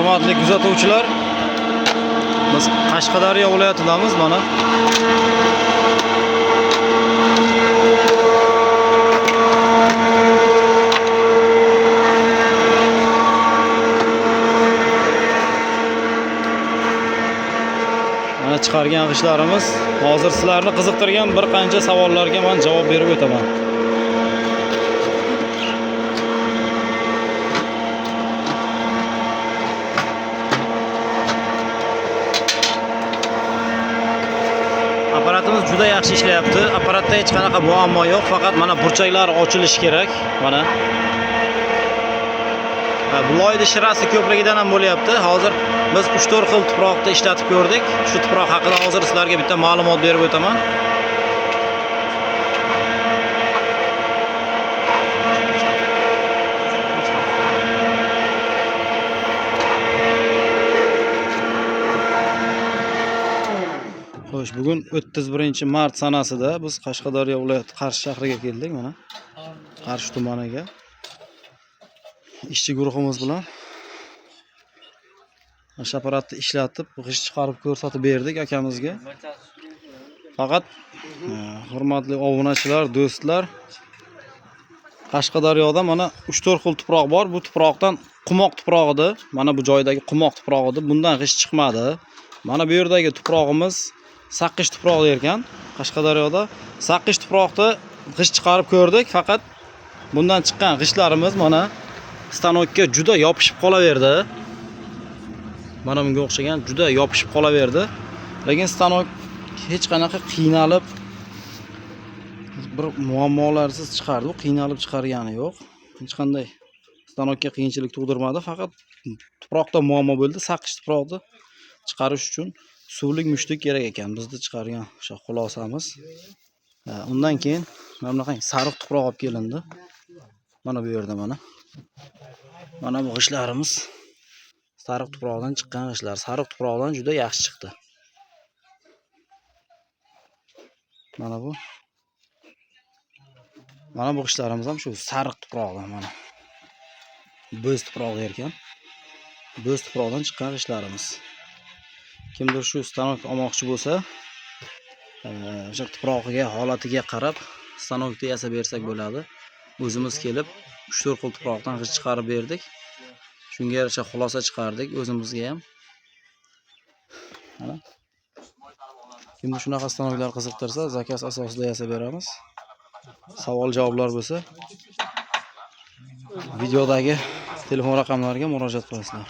Hurmatli kuzatuvchilar, biz Qashqadaryo viloyatidamiz. Mana chiqargan g'ishlarimiz. Hozir sizlarni qiziqtirgan bir qancha savollarga men javob berib o'taman. Aparatimiz juda yaxshi ishlayapti. Aparatda hech qanaqa muammo yo'q, faqat mana burchaklari ochilishi kerak. Mana bu loyni shirasi ko'pligidan ham bo'lyapti. Hozir biz 3-4 xil tuproqda ishlatib ko'rdik. Shu tuproq haqida hozir sizlarga bitta ma'lumot berib o'taman. Xo'sh, bugun 31-mart sanasida biz Qashqadaryo viloyati Qarshi shahriga keldik. Mana Qarshi tumaniga ishchi guruhimiz bilan o'sha aparatni ishlatib, g'isht chiqarib ko'rsatib berdik akamizga. Faqat hurmatli obunachilar, do'stlar, Qashqadaryoda mana 3-4 xil tuproq bor. Bu tuproqdan qumoq tuprog'ida, mana bu joydagi qumoq tuprog'ida bundan g'isht chiqmadi. Mana bu yerdagi tuprog'imiz Saqqish tuproq ekan. Qashqadaryoda Saqqish tuproqda g'isht chiqarib ko'rdik, faqat bundan chiqqan g'ishtlarimiz mana stanokka juda yopishib qolaverdi. Mana bunga o'xshagan juda yopishib qolaverdi. Lekin stanok hech qanaqa qiynalib bir muammolarsiz chiqardi. U qiynalib chiqargani yo'q. Hech qanday stanokka qiyinchilik tug'dirmadi, faqat tuproqda muammo bo'ldi. Saqqish tuproqni chiqarish uchun suvlik mushtik kerak ekan. Bizda chiqargan o'sha xulosamiz. Undan keyin mana bunaqa sariq tuproq olib kelindi. Mana bu yerda mana bu g'ishlarimiz sariq tuproqdan chiqqan g'ishlar. Sariq tuproqdan juda yaxshi chiqdi. Mana bu g'ishlarimiz ham shu sariq tuproqdan, mana bo'z tuproq ekan. Bo'z tuproqdan chiqqan g'ishlarimiz. Kimdir shu stanok olmoqchi bo'lsa, o'sha tuprog'iga, holatiga qarab stanokni yasab bersak bo'ladi. O'zimiz kelib 3-4 xil tuproqdan g'isht chiqarib berdik. Shunga yarasha xulosa chiqardik o'zimizga ham. Mana kimdir shunaqa stanoklar qiziqtirsa, zakaz asosida yasab beramiz. Savol-javoblar bo'lsa, videodagi telefon raqamlariga murojaat qilasizlar.